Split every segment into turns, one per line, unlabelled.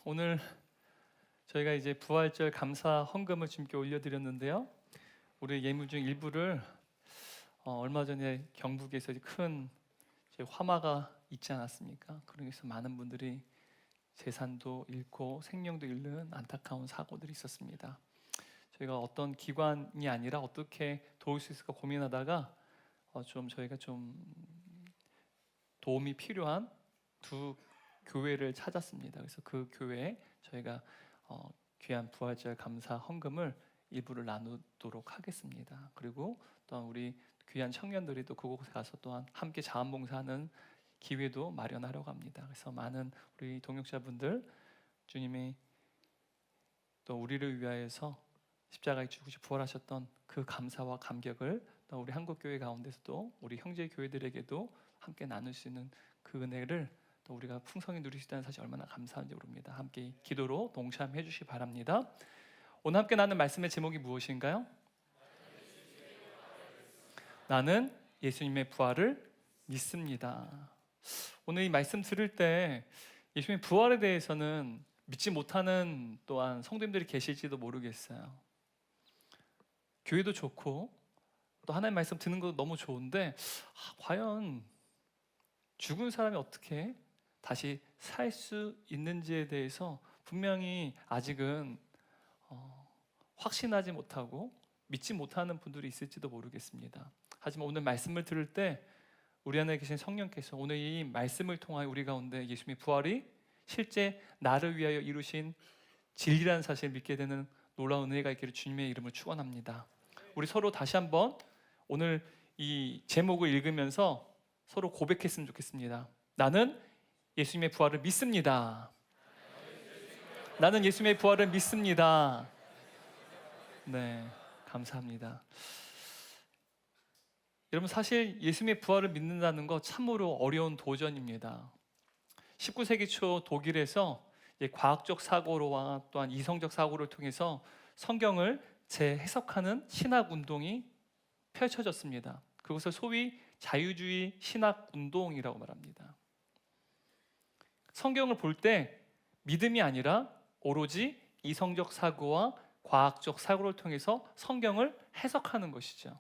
오늘 저희가 이제 부활절 감사 헌금을 주님께 올려드렸는데요. 우리 예물 중 일부를 얼마 전에 경북에서 큰 화마가 있지 않았습니까? 그러면서 많은 분들이 재산도 잃고 생명도 잃는 안타까운 사고들이 있었습니다. 저희가 어떤 기관이 아니라 어떻게 도울 수 있을까 고민하다가 저희가 도움이 필요한 두 교회를 찾았습니다. 그래서 그 교회에 저희가 귀한 부활절 감사 헌금을 일부를 나누도록 하겠습니다. 그리고 또한 우리 귀한 청년들이 또 그곳에 가서 또한 함께 자원봉사하는 기회도 마련하려고 합니다. 그래서 많은 우리 동역자분들, 주님이 또 우리를 위하여서 십자가에 죽으시 부활하셨던 그 감사와 감격을 또 우리 한국교회 가운데서도 우리 형제 교회들에게도 함께 나눌 수 있는 그 은혜를 또 우리가 풍성히 누리시다는 사실 얼마나 감사한지 모릅니다. 함께 기도로 동참해 주시기 바랍니다. 오늘 함께 나눈 말씀의 제목이 무엇인가요? 나는 예수님의 부활을 믿습니다. 오늘 이 말씀 들을 때 예수님의 부활에 대해서는 믿지 못하는 또한 성도님들이 계실지도 모르겠어요. 교회도 좋고 또 하나님의 말씀 듣는 것도 너무 좋은데 과연 죽은 사람이 어떻게 다시 살 수 있는지에 대해서 분명히 아직은 확신하지 못하고 믿지 못하는 분들이 있을지도 모르겠습니다. 하지만 오늘 말씀을 들을 때 우리 안에 계신 성령께서 오늘 이 말씀을 통하여 우리 가운데 예수님의 부활이 실제 나를 위하여 이루신 진리라는 사실을 믿게 되는 놀라운 은혜가 있기를 주님의 이름을 축원합니다. 우리 서로 다시 한번 오늘 이 제목을 읽으면서 서로 고백했으면 좋겠습니다. 나는 예수님의 부활을 믿습니다. 나는 예수님의 부활을 믿습니다. 네, 감사합니다. 여러분, 사실 예수님의 부활을 믿는다는 거 참으로 어려운 도전입니다. 19세기 초 독일에서 과학적 사고로와 또한 이성적 사고를 통해서 성경을 재해석하는 신학 운동이 펼쳐졌습니다. 그것을 소위 자유주의 신학 운동이라고 말합니다. 성경을 볼 때 믿음이 아니라 오로지 이성적 사고와 과학적 사고를 통해서 성경을 해석하는 것이죠.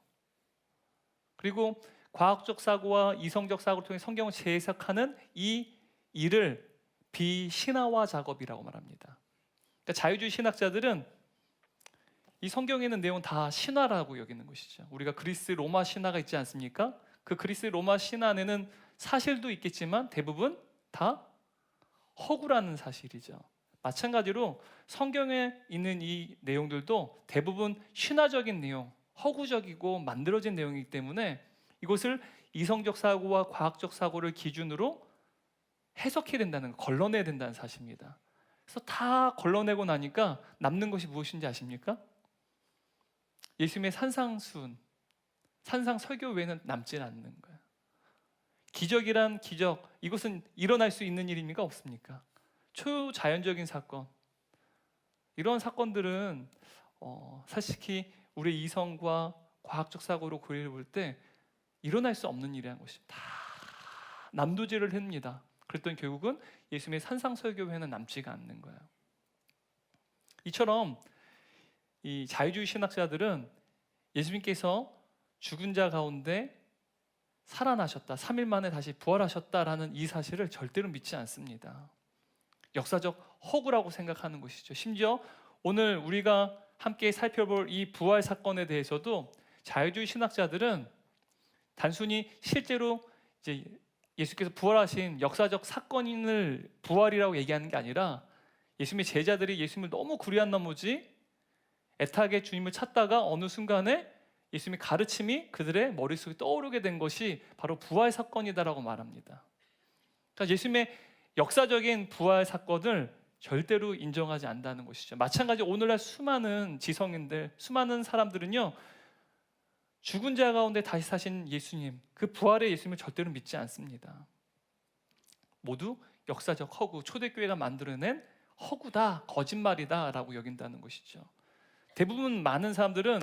그리고 과학적 사고와 이성적 사고를 통해 성경을 재해석하는 이 일을 비신화화 작업이라고 말합니다. 그러니까 자유주의 신학자들은 이 성경에 있는 내용은 다 신화라고 여기는 것이죠. 우리가 그리스 로마 신화가 있지 않습니까? 그 그리스 로마 신화 안에는 사실도 있겠지만 대부분 다 허구라는 사실이죠. 마찬가지로 성경에 있는 이 내용들도 대부분 신화적인 내용, 허구적이고 만들어진 내용이기 때문에 이것을 이성적 사고와 과학적 사고를 기준으로 해석해야 된다는 거, 걸러내야 된다는 사실입니다. 그래서 다 걸러내고 나니까 남는 것이 무엇인지 아십니까? 예수님의 산상수훈, 산상설교 외에는 남지 않는 거예요. 기적이란 기적, 이것은 일어날 수 있는 일입니까? 없습니까? 초자연적인 사건, 이런 사건들은 사실 우리 이성과 과학적 사고로 고려해 볼 때 일어날 수 없는 일이라는 것입니다. 다 남도질을 합니다. 그랬더니 결국은 예수님의 산상설교 외에는 남지가 않는 거예요. 이처럼 이 자유주의 신학자들은 예수님께서 죽은 자 가운데 살아나셨다, 3일 만에 다시 부활하셨다라는 이 사실을 절대로 믿지 않습니다. 역사적 허구라고 생각하는 것이죠. 심지어 오늘 우리가 함께 살펴볼 이 부활 사건에 대해서도 자유주의 신학자들은 단순히 실제로 이제 예수께서 부활하신 역사적 사건을 부활이라고 얘기하는 게 아니라 예수님의 제자들이 예수님을 너무 구리한 나머지 애타게 주님을 찾다가 어느 순간에 예수님의 가르침이 그들의 머릿속에 떠오르게 된 것이 바로 부활 사건이다라고 말합니다. 그러니까 예수님의 역사적인 부활 사건을 절대로 인정하지 않는다는 것이죠. 마찬가지로 오늘날 수많은 지성인들, 수많은 사람들은요, 죽은 자 가운데 다시 사신 예수님, 그 부활의 예수님을 절대로 믿지 않습니다. 모두 역사적 허구, 초대교회가 만들어낸 허구다, 거짓말이다 라고 여긴다는 것이죠. 대부분 많은 사람들은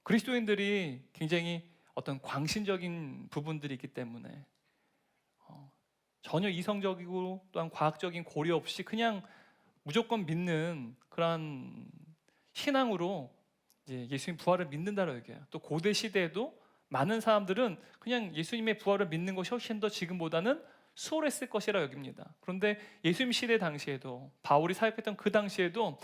그리스도인들이 굉장히 어떤 광신적인 부분들이 있기 때문에 전혀 이성적이고 또한 과학적인 고려 없이 그냥 무조건 믿는 그러한 신앙으로 이제 예수님 부활을 믿는다라고 얘기해요. 또 고대 시대에도 많은 사람들은 그냥 예수님의 부활을 믿는 것이 훨씬 더 지금보다는 수월했을 것이라 여깁니다. 그런데 예수님 시대 당시에도, 바울이 사역했던 그 당시에도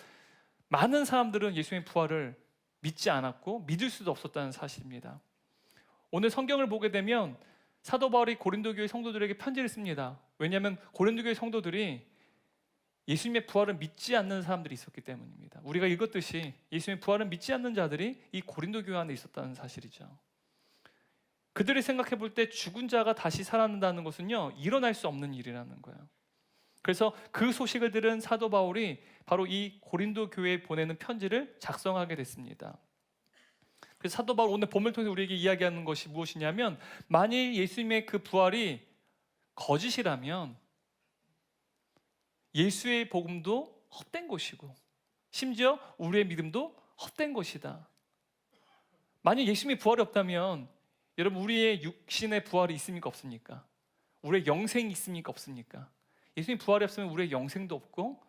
많은 사람들은 예수님의 부활을 믿지 않았고 믿을 수도 없었다는 사실입니다. 오늘 성경을 보게 되면 사도 바울이 고린도 교회 성도들에게 편지를 씁니다. 왜냐하면 고린도 교회 성도들이 예수님의 부활을 믿지 않는 사람들이 있었기 때문입니다. 우리가 읽었듯이 예수님의 부활을 믿지 않는 자들이 이 고린도 교회 안에 있었다는 사실이죠. 그들이 생각해 볼 때 죽은 자가 다시 살아난다는 것은요, 일어날 수 없는 일이라는 거예요. 그래서 그 소식을 들은 사도 바울이 바로 이 고린도 교회에 보내는 편지를 작성하게 됐습니다. 그래서 사도 바울 오늘 본문을 통해서 우리에게 이야기하는 것이 무엇이냐면, 만일 예수님의 그 부활이 거짓이라면 예수의 복음도 헛된 것이고 심지어 우리의 믿음도 헛된 것이다. 만약 예수님의 부활이 없다면 여러분, 우리의 육신의 부활이 있습니까 없습니까? 우리의 영생이 있습니까 없습니까? 예수님 부활이 없으면 우리의 영생도 없고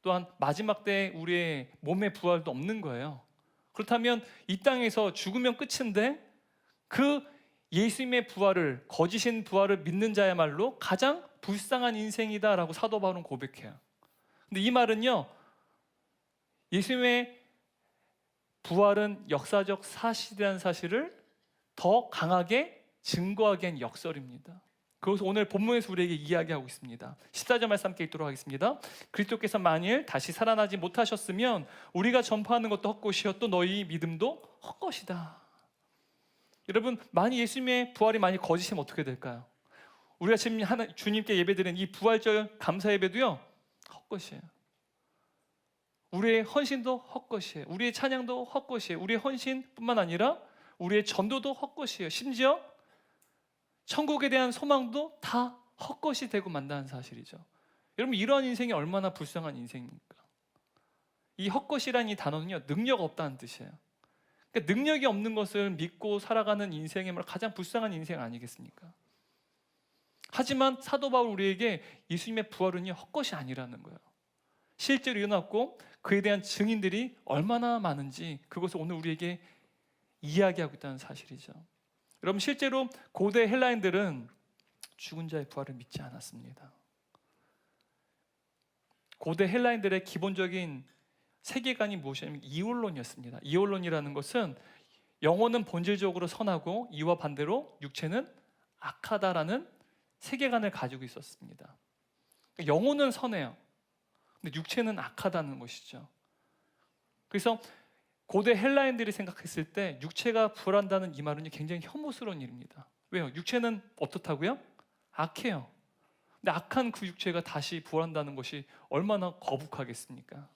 또한 마지막 때 우리의 몸의 부활도 없는 거예요. 그렇다면 이 땅에서 죽으면 끝인데 그 예수님의 부활을, 거짓인 부활을 믿는 자야말로 가장 불쌍한 인생이다라고 사도 바울은 고백해요. 근데 이 말은요, 예수님의 부활은 역사적 사실이라는 사실을 더 강하게 증거하기 위한 역설입니다. 그것을 오늘 본문에서 우리에게 이야기하고 있습니다. 14절 말씀 함께 읽도록 하겠습니다. 그리스도께서 만일 다시 살아나지 못하셨으면 우리가 전파하는 것도 헛것이요 또 너희 믿음도 헛것이다. 여러분, 만일 예수님의 부활이 만일 거짓이면 어떻게 될까요? 우리가 지금 주님께 예배드리는 이 부활절 감사 예배도요, 헛것이에요. 우리의 헌신도 헛것이에요. 우리의 찬양도 헛것이에요. 우리의 헌신뿐만 아니라 우리의 전도도 헛것이에요. 심지어 천국에 대한 소망도 다 헛것이 되고 만다는 사실이죠. 여러분, 이러한 인생이 얼마나 불쌍한 인생입니까? 이 헛것이라는 이 단어는요, 능력 없다는 뜻이에요. 그러니까 능력이 없는 것을 믿고 살아가는 인생이 가장 불쌍한 인생 아니겠습니까? 하지만 사도 바울 우리에게 예수님의 부활은요, 헛것이 아니라는 거예요. 실제로 일어났고 그에 대한 증인들이 얼마나 많은지 그것을 오늘 우리에게 이야기하고 있다는 사실이죠. 여러분, 실제로 고대 헬라인들은 죽은 자의 부활을 믿지 않았습니다. 고대 헬라인들의 기본적인 세계관이 무엇이냐면 이원론이었습니다. 이원론이라는 것은 영혼은 본질적으로 선하고 이와 반대로 육체는 악하다라는 세계관을 가지고 있었습니다. 영혼은 선해요. 근데 육체는 악하다는 것이죠. 그래서 고대 헬라인들이 생각했을 때 육체가 부활한다는 이 말은 굉장히 혐오스러운 일입니다. 왜요? 육체는 어떻다고요? 악해요. 근데 악한 그 육체가 다시 부활한다는 것이 얼마나 거북하겠습니까?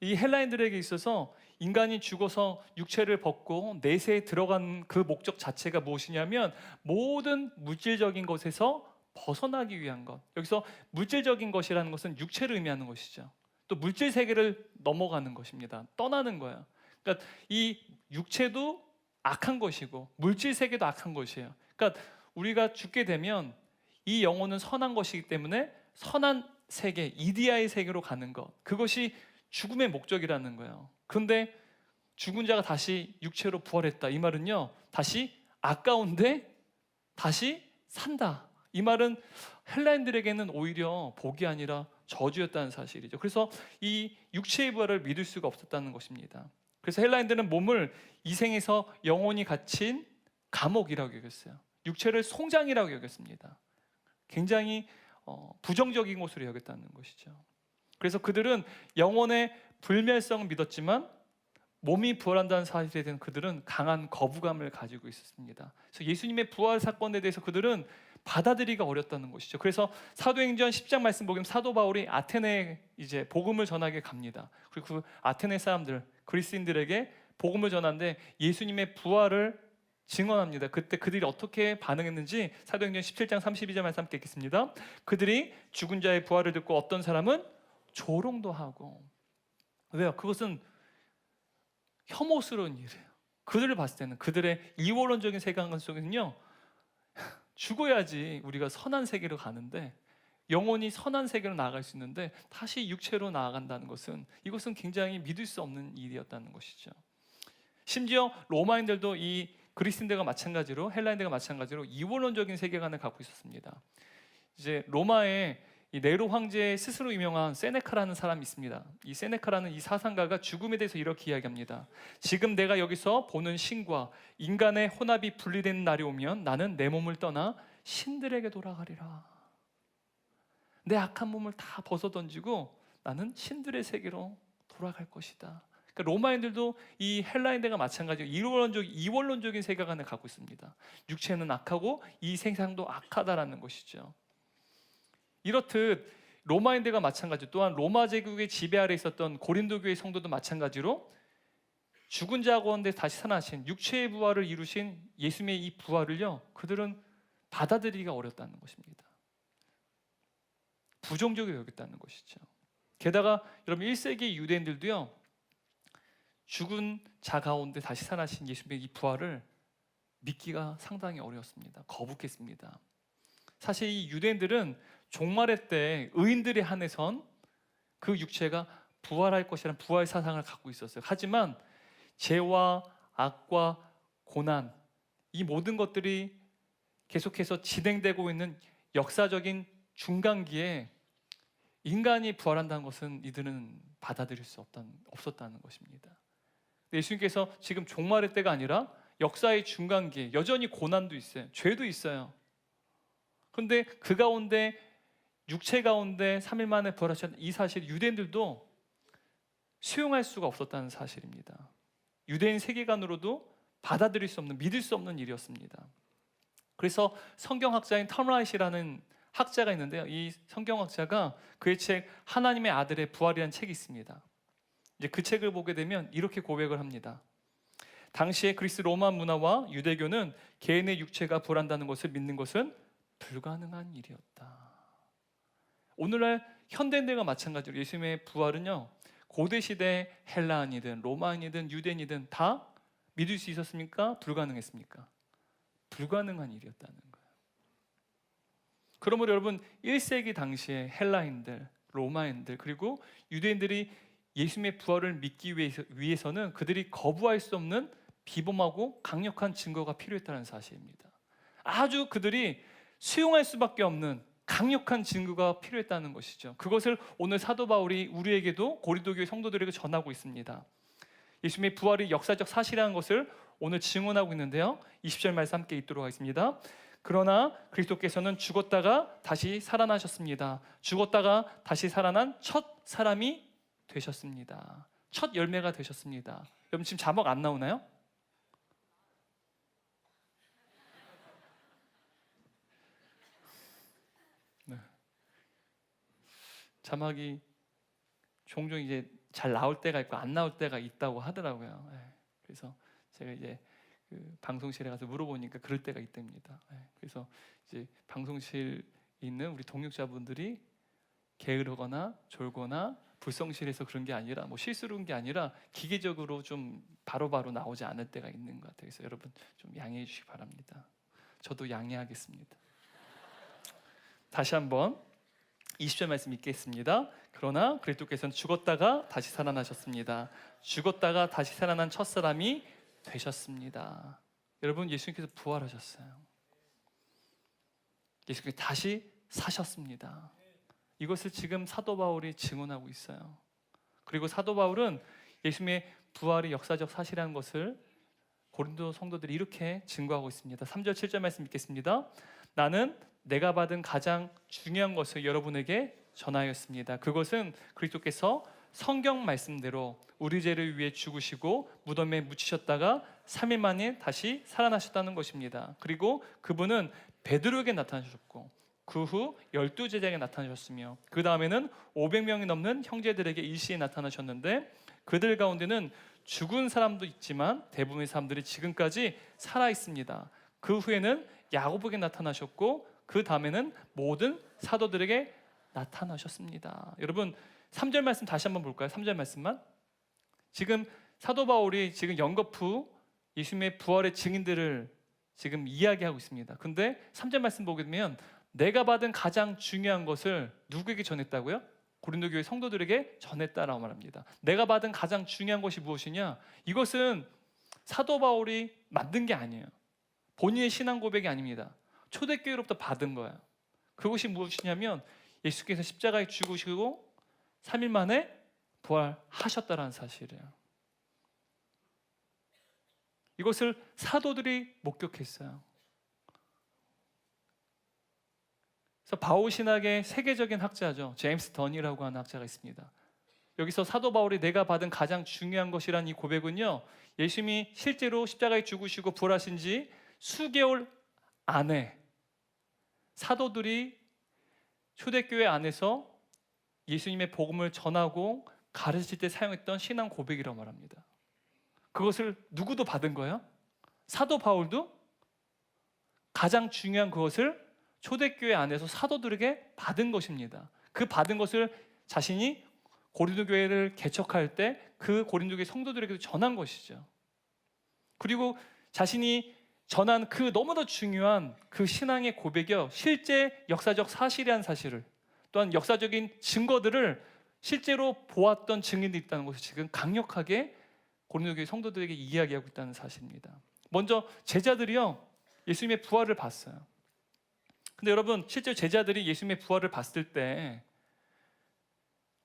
이 헬라인들에게 있어서 인간이 죽어서 육체를 벗고 내세에 들어간 그 목적 자체가 무엇이냐면 모든 물질적인 것에서 벗어나기 위한 것. 여기서 물질적인 것이라는 것은 육체를 의미하는 것이죠. 또 물질 세계를 넘어가는 것입니다. 떠나는 거예요. 그러니까 이 육체도 악한 것이고 물질 세계도 악한 것이에요. 그러니까 우리가 죽게 되면 이 영혼은 선한 것이기 때문에 선한 세계, 이디아의 세계로 가는 것, 그것이 죽음의 목적이라는 거예요. 그런데 죽은 자가 다시 육체로 부활했다, 이 말은요, 다시 아까운데 다시 산다. 이 말은 헬라인들에게는 오히려 복이 아니라 저주였다는 사실이죠. 그래서 이 육체의 부활을 믿을 수가 없었다는 것입니다. 그래서 헬라인들은 몸을 이 생에서 영원히 갇힌 감옥이라고 여겼어요. 육체를 송장이라고 여겼습니다. 굉장히 부정적인 것으로 여겼다는 것이죠. 그래서 그들은 영혼의 불멸성을 믿었지만 몸이 부활한다는 사실에 대한 그들은 강한 거부감을 가지고 있었습니다. 그래서 예수님의 부활 사건에 대해서 그들은 받아들이기가 어렵다는 것이죠. 그래서 사도행전 10장 말씀 보면 사도 바울이 아테네에 이제 복음을 전하게 갑니다. 그리고 그 아테네 사람들, 그리스인들에게 복음을 전하는데 예수님의 부활을 증언합니다. 그때 그들이 어떻게 반응했는지 사도행전 17장 32절 말씀 함께 읽겠습니다. 그들이 죽은 자의 부활을 듣고 어떤 사람은 조롱도 하고, 왜요? 그것은 혐오스러운 일이에요. 그들을 봤을 때는, 그들의 이원론적인 세계관 속에는요, 죽어야지 우리가 선한 세계로 가는데, 영혼이 선한 세계로 나아갈 수 있는데 다시 육체로 나아간다는 것은, 이것은 굉장히 믿을 수 없는 일이었다는 것이죠. 심지어 로마인들도 이 그리스인들과 마찬가지로, 헬라인들과 마찬가지로 이원론적인 세계관을 갖고 있었습니다. 이제 로마의 이 네로 황제 스스로 유명한 세네카라는 사람이 있습니다. 이 세네카라는 이 사상가가 죽음에 대해서 이렇게 이야기합니다. 지금 내가 여기서 보는 신과 인간의 혼합이 분리되는 날이 오면 나는 내 몸을 떠나 신들에게 돌아가리라. 내 악한 몸을 다 벗어던지고 나는 신들의 세계로 돌아갈 것이다. 그러니까 로마인들도 이 헬라인들과 마찬가지로 이원론적인 세계관을 갖고 있습니다. 육체는 악하고 이 세상도 악하다라는 것이죠. 이렇듯 로마인들과 마찬가지로, 또한 로마 제국의 지배 아래 있었던 고린도 교회 성도도 마찬가지로 죽은 자 가운데 다시 살아나신 육체의 부활을 이루신 예수님의 이 부활을요, 그들은 받아들이기가 어렵다는 것입니다. 부정적으로 여겼다는 것이죠. 게다가 여러분 1세기 유대인들도요, 죽은 자 가운데 다시 살아나신 예수님의 이 부활을 믿기가 상당히 어려웠습니다. 거북했습니다. 사실 이 유대인들은 종말의 때 의인들에 한해선 그 육체가 부활할 것이라는 부활 사상을 갖고 있었어요. 하지만 죄와 악과 고난, 이 모든 것들이 계속해서 진행되고 있는 역사적인 중간기에 인간이 부활한다는 것은 이들은 받아들일 수 없었다는 것입니다. 예수님께서 지금 종말의 때가 아니라 역사의 중간기에 여전히 고난도 있어요. 죄도 있어요. 그런데 그 가운데 육체 가운데 3일 만에 부활하셨다는 이 사실, 유대인들도 수용할 수가 없었다는 사실입니다. 유대인 세계관으로도 받아들일 수 없는, 믿을 수 없는 일이었습니다. 그래서 성경학자인 텀라이시라는 학자가 있는데요, 이 성경학자가 그의 책 하나님의 아들의 부활이라는 책이 있습니다. 이제 그 책을 보게 되면 이렇게 고백을 합니다. 당시의 그리스 로마 문화와 유대교는 개인의 육체가 부활한다는 것을 믿는 것은 불가능한 일이었다. 오늘날 현대인들과 마찬가지로 예수님의 부활은요, 고대시대 헬라인이든 로마인이든 유대인이든 다 믿을 수 있었습니까? 불가능했습니까? 불가능한 일이었다는 거예요. 그러므로 여러분 1세기 당시에 헬라인들, 로마인들, 그리고 유대인들이 예수님의 부활을 믿기 위해서는 그들이 거부할 수 없는 비범하고 강력한 증거가 필요했다는 사실입니다. 아주 그들이 수용할 수밖에 없는 강력한 증거가 필요했다는 것이죠. 그것을 오늘 사도 바울이 우리에게도, 고린도 교회 성도들에게 전하고 있습니다. 예수님의 부활이 역사적 사실이라는 것을 오늘 증언하고 있는데요, 20절 말씀 함께 읽도록 하겠습니다. 그러나 그리스도께서는 죽었다가 다시 살아나셨습니다. 죽었다가 다시 살아난 첫 사람이 되셨습니다. 첫 열매가 되셨습니다. 여러분 지금 자막 안 나오나요? 네. 자막이 종종 이제 잘 나올 때가 있고 안 나올 때가 있다고 하더라고요. 네. 그래서 제가 이제 그 방송실에 가서 물어보니까 그럴 때가 있답니다. 네. 그래서 이제 방송실에 있는 우리 동역자분들이 게으르거나 졸거나 불성실해서 그런 게 아니라, 뭐 실수로 그런 게 아니라 기계적으로 좀 바로바로 나오지 않을 때가 있는 것 같아요. 그래서 여러분 좀 양해해 주시기 바랍니다. 저도 양해하겠습니다. 다시 한번 20절 말씀 읽겠습니다. 그러나 그리스도께서는 죽었다가 다시 살아나셨습니다. 죽었다가 다시 살아난 첫사람이 되셨습니다. 여러분 예수님께서 부활하셨어요. 예수님께서 다시 사셨습니다. 이것을 지금 사도 바울이 증언하고 있어요. 그리고 사도 바울은 예수님의 부활이 역사적 사실이라는 것을 고린도 성도들이 이렇게 증거하고 있습니다. 3절 7절 말씀 읽겠습니다. 나는 내가 받은 가장 중요한 것을 여러분에게 전하였습니다. 그것은 그리스도께서 성경 말씀대로 우리 죄를 위해 죽으시고 무덤에 묻히셨다가 3일 만에 다시 살아나셨다는 것입니다. 그리고 그분은 베드로에게 나타나셨고 그 후 12제자에게 나타나셨으며 그 다음에는 500명이 넘는 형제들에게 일시에 나타나셨는데 그들 가운데는 죽은 사람도 있지만 대부분의 사람들이 지금까지 살아 있습니다. 그 후에는 야고보에게 나타나셨고 그 다음에는 모든 사도들에게 나타나셨습니다. 여러분 3절 말씀 다시 한번 볼까요? 3절 말씀만. 지금 사도 바울이 지금 연거푸 예수님의 부활의 증인들을 지금 이야기하고 있습니다. 근데 3절 말씀 보게 되면 내가 받은 가장 중요한 것을 누구에게 전했다고요? 고린도 교회 성도들에게 전했다라고 말합니다. 내가 받은 가장 중요한 것이 무엇이냐? 이것은 사도 바울이 만든 게 아니에요. 본인의 신앙 고백이 아닙니다. 초대교회로부터 받은 거예요. 그것이 무엇이냐면 예수께서 십자가에 죽으시고 3일 만에 부활하셨다는 사실이에요. 이것을 사도들이 목격했어요. 그래서 바울 신학의 세계적인 학자죠. 제임스 던이라고 하는 학자가 있습니다. 여기서 사도 바울이 내가 받은 가장 중요한 것이란 이 고백은요, 예수님이 실제로 십자가에 죽으시고 부활하신 지 수개월 안에 사도들이 초대교회 안에서 예수님의 복음을 전하고 가르칠 때 사용했던 신앙 고백이라고 말합니다. 그것을 누구도 받은 거예요? 사도 바울도 가장 중요한 그것을 초대교회 안에서 사도들에게 받은 것입니다. 그 받은 것을 자신이 고린도 교회를 개척할 때 그 고린도 교회 성도들에게도 전한 것이죠. 그리고 자신이 전한 그 너무나 중요한 그 신앙의 고백이요, 실제 역사적 사실이란 사실을, 또한 역사적인 증거들을 실제로 보았던 증인들이 있다는 것을 지금 강력하게 고린도 교회 성도들에게 이야기하고 있다는 사실입니다. 먼저 제자들이요, 예수님의 부활을 봤어요. 근데 여러분, 실제 제자들이 예수님의 부활을 봤을 때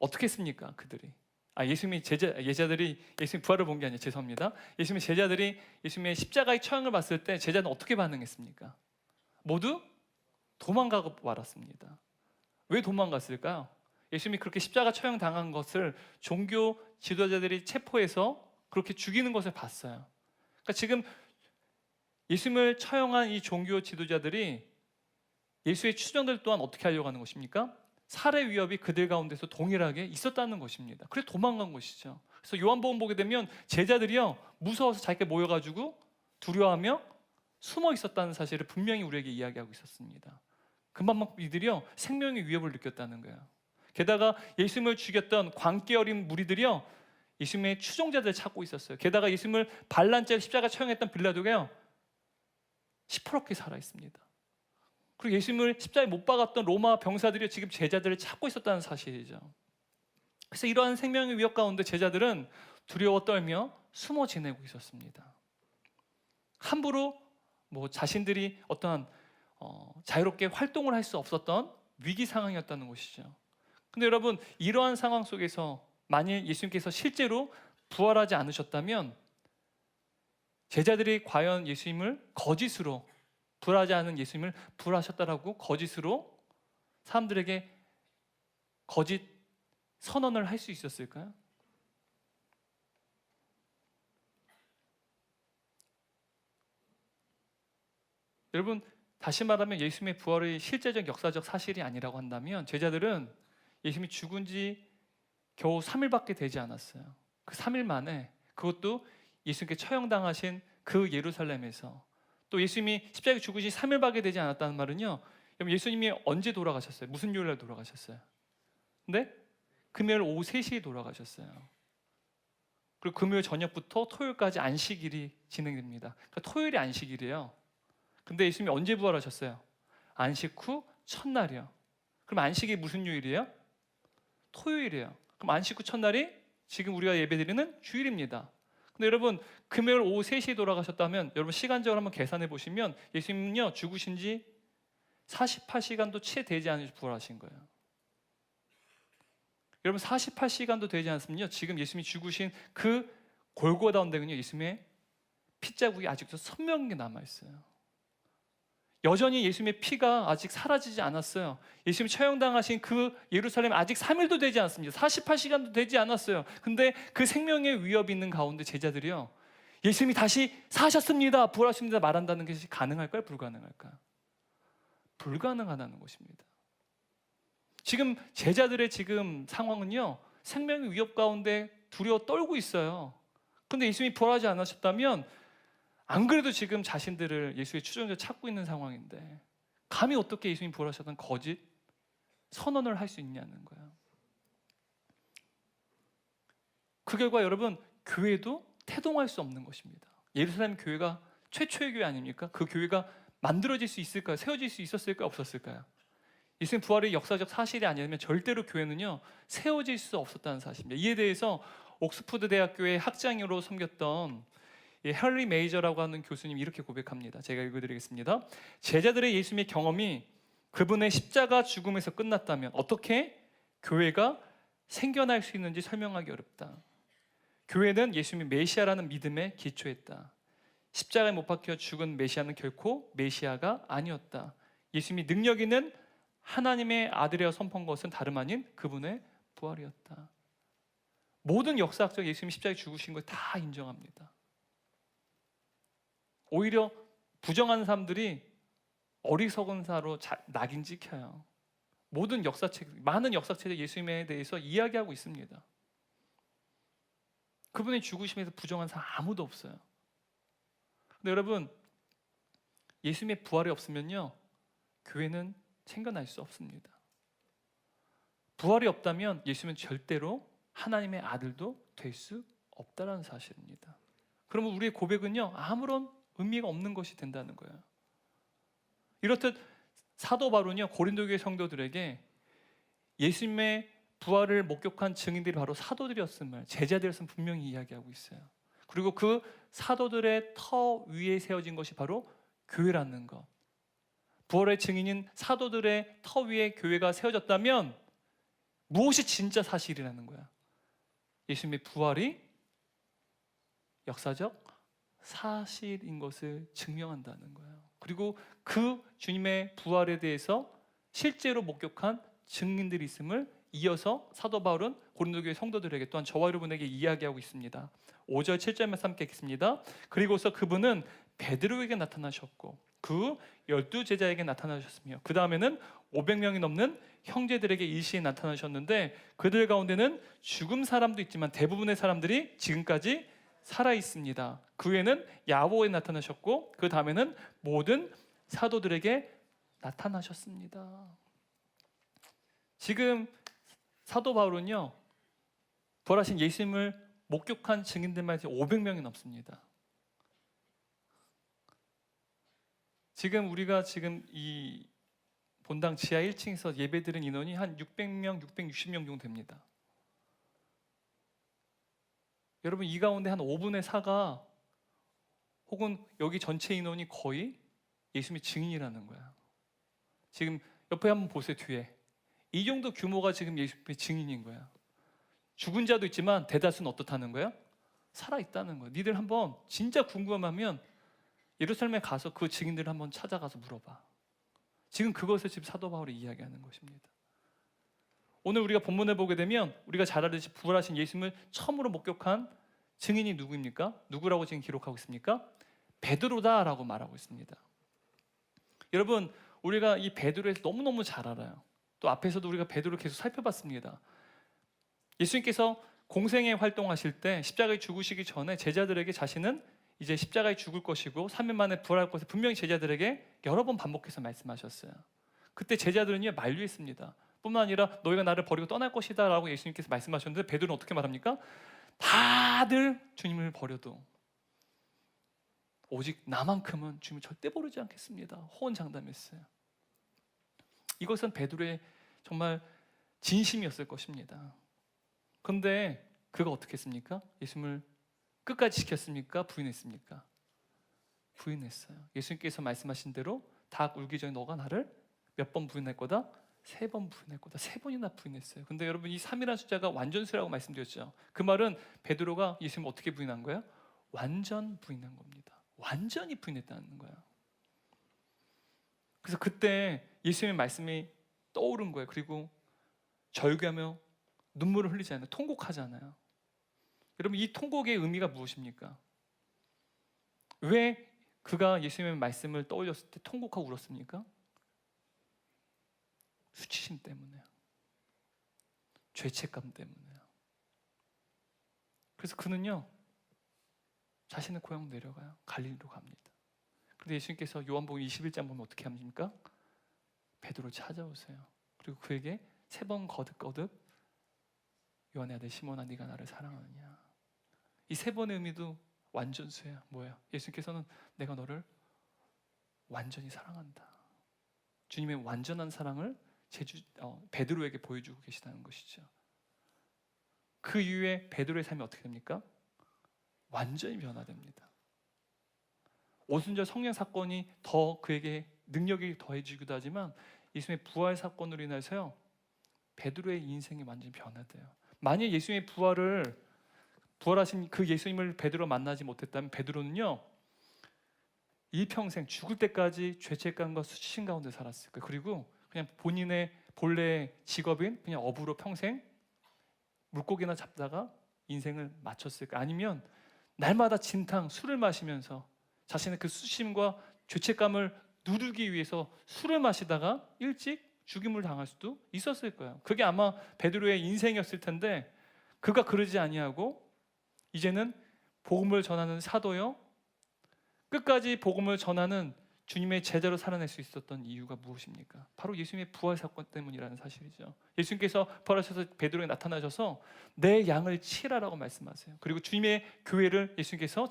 어떻게 했습니까? 그들이 예수님의 제자들이 예수님 부활을 본 게 아니에요. 죄송합니다. 예수님의 제자들이 예수님의 십자가의 처형을 봤을 때 제자는 어떻게 반응했습니까? 모두 도망가고 말았습니다. 왜 도망갔을까요? 예수님이 그렇게 십자가 처형 당한 것을 종교 지도자들이 체포해서 그렇게 죽이는 것을 봤어요. 그러니까 지금 예수님을 처형한 이 종교 지도자들이 예수의 추종들 또한 어떻게 하려고 하는 것입니까? 살해 위협이 그들 가운데서 동일하게 있었다는 것입니다. 그래서 도망간 것이죠. 그래서 요한복음 보게 되면 제자들이요, 무서워서 자기가 모여가지고 두려워하며 숨어 있었다는 사실을 분명히 우리에게 이야기하고 있었습니다. 그만큼 이들이요, 생명의 위협을 느꼈다는 거예요. 게다가 예수님을 죽였던 광기 어린 무리들이요, 예수님의 추종자들을 찾고 있었어요. 게다가 예수님을 반란죄 십자가 처형했던 빌라도가요, 시퍼렇게 살아 있습니다. 그리고 예수님을 십자가에 못 박았던 로마 병사들이 지금 제자들을 찾고 있었다는 사실이죠. 그래서 이러한 생명의 위협 가운데 제자들은 두려워 떨며 숨어 지내고 있었습니다. 함부로 자신들이 어떠한 자유롭게 활동을 할 수 없었던 위기 상황이었다는 것이죠. 근데 여러분, 이러한 상황 속에서 만일 예수님께서 실제로 부활하지 않으셨다면 제자들이 과연 예수님을 거짓으로, 부활하지 않은 예수님을 부활하셨다라고 거짓으로 사람들에게 거짓 선언을 할 수 있었을까요? 여러분, 다시 말하면 예수님의 부활이 실제적 역사적 사실이 아니라고 한다면 제자들은 예수님이 죽은 지 겨우 3일밖에 되지 않았어요. 그 3일 만에, 그것도 예수님께 처형당하신 그 예루살렘에서, 또 예수님이 십자가에 죽으신 3일밖에 되지 않았다는 말은요, 예수님이 언제 돌아가셨어요? 무슨 요일날 돌아가셨어요? 근데 금요일 오후 3시에 돌아가셨어요. 그리고 금요일 저녁부터 토요일까지 안식일이 진행됩니다. 그러니까 토요일이 안식일이에요. 근데 예수님이 언제 부활하셨어요? 안식 후 첫날이요. 그럼 안식이 무슨 요일이에요? 토요일이에요. 그럼 안식 후 첫날이 지금 우리가 예배드리는 주일입니다. 근데 여러분, 금요일 오후 3시에 돌아가셨다면 여러분 시간적으로 한번 계산해 보시면 예수님은요, 죽으신 지 48시간도 채 되지 않으셔서 부활하신 거예요. 여러분, 48시간도 되지 않았으면요, 지금 예수님이 죽으신 그 골고다 언덕은요, 예수님의 핏자국이 아직도 선명하게 남아있어요. 여전히 예수님의 피가 아직 사라지지 않았어요. 예수님이 처형당하신 그 예루살렘 아직 3일도 되지 않았습니다. 48시간도 되지 않았어요. 근데 그 생명의 위협이 있는 가운데 제자들이요, 예수님이 다시 사셨습니다, 부활하십니다 말한다는 것이 가능할까요? 불가능할까요? 불가능하다는 것입니다. 지금 제자들의 지금 상황은요, 생명의 위협 가운데 두려워 떨고 있어요. 근데 예수님이 부활하지 않으셨다면 안 그래도 지금 자신들을 예수의 추종자 찾고 있는 상황인데 감히 어떻게 예수님 부활하셨던 거짓 선언을 할 수 있냐는 거예요. 그 결과 여러분, 교회도 태동할 수 없는 것입니다. 예루살렘 교회가 최초의 교회 아닙니까? 그 교회가 만들어질 수 있을까요? 세워질 수 있었을까요? 없었을까요? 예수님 부활의 역사적 사실이 아니라면 절대로 교회는요 세워질 수 없었다는 사실입니다. 이에 대해서 옥스퍼드 대학교의 학장으로 섬겼던 헨리 메이저라고 하는 교수님이 이렇게 고백합니다. 제가 읽어드리겠습니다. 제자들의 예수님의 경험이 그분의 십자가 죽음에서 끝났다면 어떻게 교회가 생겨날 수 있는지 설명하기 어렵다. 교회는 예수님이 메시아라는 믿음에 기초했다. 십자가에 못 박혀 죽은 메시아는 결코 메시아가 아니었다. 예수님이 능력 있는 하나님의 아들이라 선포한 것은 다름 아닌 그분의 부활이었다. 모든 역사학적 예수님이 십자가에 죽으신 걸 다 인정합니다. 오히려 부정하는 사람들이 어리석은 사로 낙인 찍혀요. 모든 역사책, 많은 역사책에 예수님에 대해서 이야기하고 있습니다. 그분의 죽으심에서 부정한 사람 아무도 없어요. 근데 여러분, 예수님의 부활이 없으면요 교회는 생겨날 수 없습니다. 부활이 없다면 예수님은 절대로 하나님의 아들도 될 수 없다는 사실입니다. 그러면 우리의 고백은요 아무런 의미가 없는 것이 된다는 거예요. 이렇듯 사도 바울은요 고린도 교회 성도들에게 예수님의 부활을 목격한 증인들이 바로 사도들이었음을, 제자들이었음을 분명히 이야기하고 있어요. 그리고 그 사도들의 터 위에 세워진 것이 바로 교회라는 것. 부활의 증인인 사도들의 터 위에 교회가 세워졌다면 무엇이 진짜 사실이라는 거야? 예수님의 부활이 역사적 사실인 것을 증명한다는 거예요. 그리고 그 주님의 부활에 대해서 실제로 목격한 증인들이 있음을 이어서 사도 바울은 고린도 교회 성도들에게 또한 저와 여러분에게 이야기하고 있습니다. 5절 7절만 함께 읽겠습니다. 그리고서 그분은 베드로에게 나타나셨고 그 12제자에게 나타나셨으며 그 다음에는 500명이 넘는 형제들에게 일시에 나타나셨는데 그들 가운데는 죽은 사람도 있지만 대부분의 사람들이 지금까지 살아 있습니다. 그 후에는 야고보에 나타나셨고 그 다음에는 모든 사도들에게 나타나셨습니다. 지금 사도 바울은요 부활하신 예수님을 목격한 증인들만 해서 500명이 넘습니다. 지금 우리가 지금 이 본당 지하 1층에서 예배드린 인원이 한 600명, 660명 정도 됩니다. 여러분 이 가운데 한 5분의 4가 혹은 여기 전체 인원이 거의 예수님의 증인이라는 거야. 지금 옆에 한번 보세요. 뒤에 이 정도 규모가 지금 예수님의 증인인 거야. 죽은 자도 있지만 대다수는 어떻다는 거야? 살아있다는 거야. 니들 한번 진짜 궁금하면 예루살렘에 가서 그 증인들을 한번 찾아가서 물어봐. 지금 그것을 지금 사도 바울이 이야기하는 것입니다. 오늘 우리가 본문을 보게 되면 우리가 잘 알듯이 부활하신 예수님을 처음으로 목격한 증인이 누구입니까? 누구라고 지금 기록하고 있습니까? 베드로다라고 말하고 있습니다. 여러분 우리가 이 베드로에 대해서 너무너무 잘 알아요. 또 앞에서도 우리가 베드로를 계속 살펴봤습니다. 예수님께서 공생애 활동하실 때 십자가에 죽으시기 전에 제자들에게 자신은 이제 십자가에 죽을 것이고 3일 만에 부활할 것을 분명히 제자들에게 여러 번 반복해서 말씀하셨어요. 그때 제자들은요 만류했습니다. 뿐만 아니라 너희가 나를 버리고 떠날 것이다 라고 예수님께서 말씀하셨는데 베드로는 어떻게 말합니까? 다들 주님을 버려도 오직 나만큼은 주님을 절대 버리지 않겠습니다. 호언장담했어요. 이것은 베드로의 정말 진심이었을 것입니다. 그런데 그가 어떻게 했습니까? 예수님을 끝까지 지켰습니까? 부인했습니까? 부인했어요. 예수님께서 말씀하신 대로 닭 울기 전에 너가 나를 몇 번 부인할 거다? 3번 부인할 거다. 3번이나 부인했어요. 근데 여러분 이 3이라는 숫자가 완전수라고 말씀드렸죠. 그 말은 베드로가 예수님을 어떻게 부인한 거예요? 완전 부인한 겁니다. 완전히 부인했다는 거예요. 그래서 그때 예수님의 말씀이 떠오른 거예요. 그리고 절규하며 눈물을 흘리잖아요. 통곡하잖아요. 여러분 이 통곡의 의미가 무엇입니까? 왜 그가 예수님의 말씀을 떠올렸을 때 통곡하고 울었습니까? 수치심 때문에요. 죄책감 때문에요. 그래서 그는요 자신의 고향 내려가요. 갈릴리로 갑니다. 그런데 예수님께서 요한복음 21장 보면 어떻게 합니까? 베드로 찾아오세요. 그리고 그에게 3번 거듭거듭 요한의 아들 시몬아 네가 나를 사랑하느냐. 이 3번의 의미도 완전수야. 뭐야? 예수님께서는 내가 너를 완전히 사랑한다. 주님의 완전한 사랑을 베드로에게 보여주고 계시다는 것이죠. 그 이후에 베드로의 삶이 어떻게 됩니까? 완전히 변화됩니다. 오순절 성령 사건이 더 그에게 능력이 더해지기도 하지만 예수님의 부활 사건으로 인해서요, 베드로의 인생이 완전히 변화돼요. 만약 예수님의 부활하신 그 예수님을 베드로 만나지 못했다면 베드로는요, 일평생 죽을 때까지 죄책감과 수치심 가운데 살았을 거예요. 그리고 그냥 본인의 본래 직업인 그냥 어부로 평생 물고기나 잡다가 인생을 마쳤을 거예요. 아니면 날마다 진탕 술을 마시면서 자신의 그 수치심과 죄책감을 누르기 위해서 술을 마시다가 일찍 죽임을 당할 수도 있었을 거예요. 그게 아마 베드로의 인생이었을 텐데 그가 그러지 아니하고 이제는 복음을 전하는 사도요, 끝까지 복음을 전하는 주님의 제자로 살아낼 수 있었던 이유가 무엇입니까? 바로 예수님의 부활 사건 때문이라는 사실이죠. 예수님께서 부활하셔서 베드로에게 나타나셔서 내 양을 치라라고 말씀하세요. 그리고 주님의 교회를 예수님께서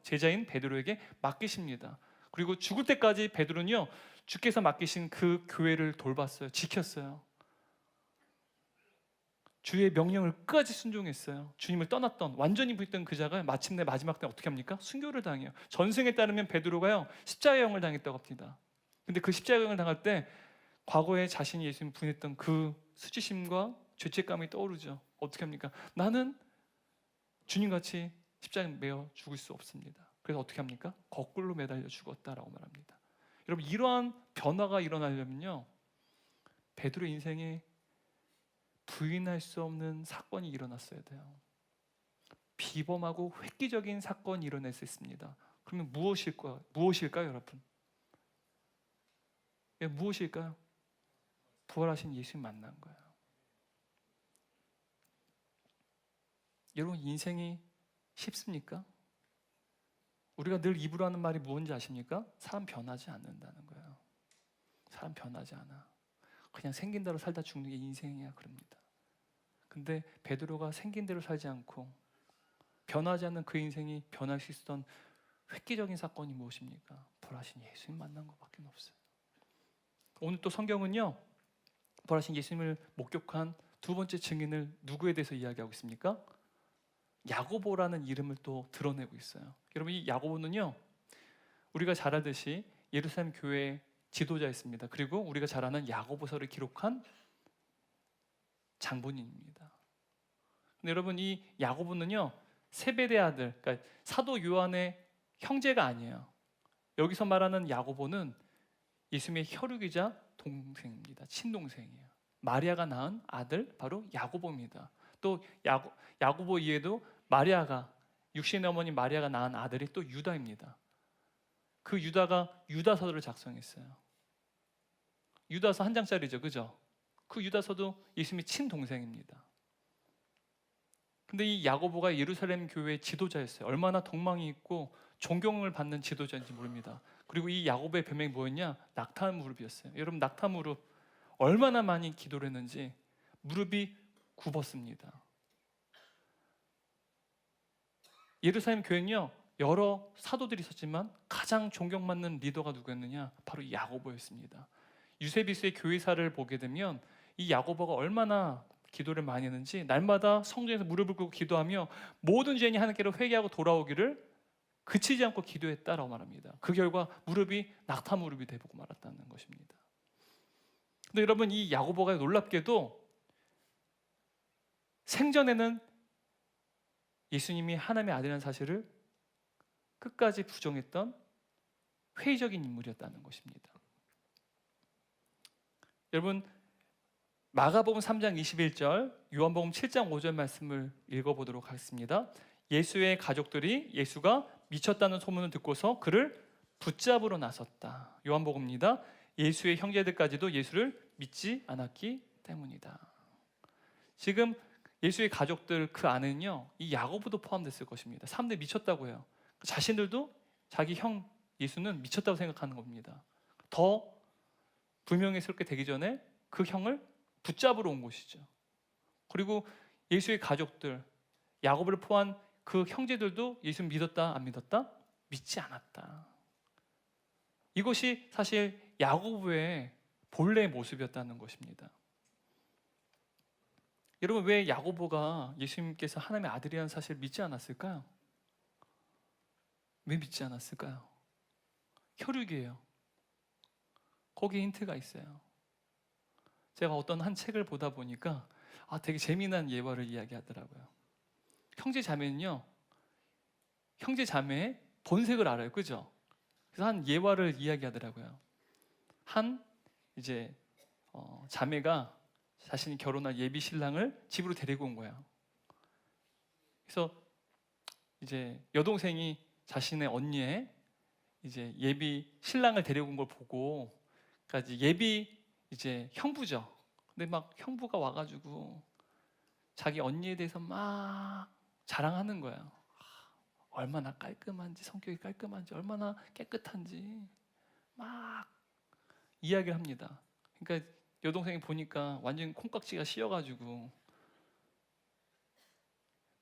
제자인 베드로에게 맡기십니다. 그리고 죽을 때까지 베드로는요, 주께서 맡기신 그 교회를 돌봤어요. 지켰어요. 주의 명령을 끝까지 순종했어요. 주님을 떠났던 완전히 부했던 그 자가 마침내 마지막 때 어떻게 합니까? 순교를 당해요. 전승에 따르면 베드로가요, 십자가형을 당했다고 합니다. 근데 그 십자가형을 당할 때 과거에 자신이 예수님 부인했던 그 수치심과 죄책감이 떠오르죠. 어떻게 합니까? 나는 주님같이 십자가에 매어 죽을 수 없습니다. 그래서 어떻게 합니까? 거꾸로 매달려 죽었다라고 말합니다. 여러분, 이러한 변화가 일어나려면요, 베드로의 인생에 부인할 수 없는 사건이 일어났어야 돼요. 비범하고 획기적인 사건이 일어날 수 있습니다. 그러면 무엇일까요, 여러분? 무엇일까요? 부활하신 예수님 만난 거예요. 여러분, 인생이 쉽습니까? 우리가 늘 입으로 하는 말이 무엇인지 아십니까? 사람 변하지 않는다는 거예요. 사람 변하지 않아. 그냥 생긴 대로 살다 죽는 게 인생이야, 그럽니다. 근데 베드로가 생긴 대로 살지 않고 변하지 않는 그 인생이 변할 수 있었던 획기적인 사건이 무엇입니까? 부활하신 예수님 만난 것밖에 없어요. 오늘 또 성경은요, 부활하신 예수님을 목격한 두 번째 증인을 누구에 대해서 이야기하고 있습니까? 야고보라는 이름을 또 드러내고 있어요. 여러분, 이 야고보는요, 우리가 잘 알듯이 예루살렘 교회의 지도자였습니다. 그리고 우리가 잘 아는 야고보서를 기록한 장본인입니다. 근데 여러분, 이 야고보는요, 세베대 아들, 그러니까 사도 요한의 형제가 아니에요. 여기서 말하는 야고보는 예수님의 혈육이자 동생입니다. 친동생이에요. 마리아가 낳은 아들 바로 야고보입니다. 또 야고보 이외에도 마리아가, 육신의 어머니 마리아가 낳은 아들이 또 유다입니다. 그 유다가 유다서를 작성했어요. 유다서 한 장짜리죠, 그죠? 그 유다서도 예수님의 친동생입니다. 근데 이 야고보가 예루살렘 교회의 지도자였어요. 얼마나 덕망이 있고 존경을 받는 지도자인지 모릅니다. 그리고 이 야고보의 별명이 뭐였냐? 낙타 무릎이었어요. 여러분, 낙타 무릎, 얼마나 많이 기도를 했는지 무릎이 굽었습니다. 예루살렘 교회는요, 여러 사도들이 있었지만 가장 존경받는 리더가 누구였느냐? 바로 이 야고보였습니다. 유세비스의 교회사를 보게 되면 이 야고보가 얼마나 기도를 많이 했는지 날마다 성전에서 무릎을 꿇고 기도하며 모든 죄인이 하나님께로 회개하고 돌아오기를 그치지 않고 기도했다라고 말합니다. 그 결과 무릎이 낙타 무릎이 되고 말았다는 것입니다. 근데 여러분, 이 야고보가 놀랍게도 생전에는 예수님이 하나님의 아들이라는 사실을 끝까지 부정했던 회의적인 인물이었다는 것입니다. 여러분, 마가복음 3장 21절, 요한복음 7장 5절 말씀을 읽어보도록 하겠습니다. 예수의 가족들이 예수가 미쳤다는 소문을 듣고서 그를 붙잡으러 나섰다. 요한복음입니다. 예수의 형제들까지도 예수를 믿지 않았기 때문이다. 지금 예수의 가족들 그 안에는요, 이 야고보도 포함됐을 것입니다. 사람들이 미쳤다고 해요. 자신들도 자기 형 예수는 미쳤다고 생각하는 겁니다. 더 불명예스럽게 되기 전에 그 형을 붙잡으러 온 것이죠. 그리고 예수의 가족들, 야고보를 포함한 그 형제들도 예수 믿었다 안 믿었다? 믿지 않았다. 이것이 사실 야고보의 본래의 모습이었다는 것입니다. 여러분, 왜 야고보가 예수님께서 하나님의 아들이라는 사실을 믿지 않았을까요? 왜 믿지 않았을까요? 혈육이에요. 거기에 힌트가 있어요. 제가 어떤 한 책을 보다 보니까 되게 재미난 예화를 이야기하더라고요. 형제 자매는요, 형제 자매의 본색을 알아요, 그죠? 그래서 한 예화를 이야기하더라고요. 한 이제 자매가 자신이 결혼할 예비 신랑을 집으로 데리고 온 거예요. 그래서 이제 여동생이 자신의 언니의 이제 예비 신랑을 데리고 온 걸 보고, 그러니까 이제 예비 이제 형부죠. 근데 막 형부가 와가지고 자기 언니에 대해서 막 자랑하는 거예요. 얼마나 깔끔한지, 성격이 깔끔한지, 얼마나 깨끗한지 막 이야기를 합니다. 그러니까 여동생이 보니까 완전 콩깍지가 씌어가지고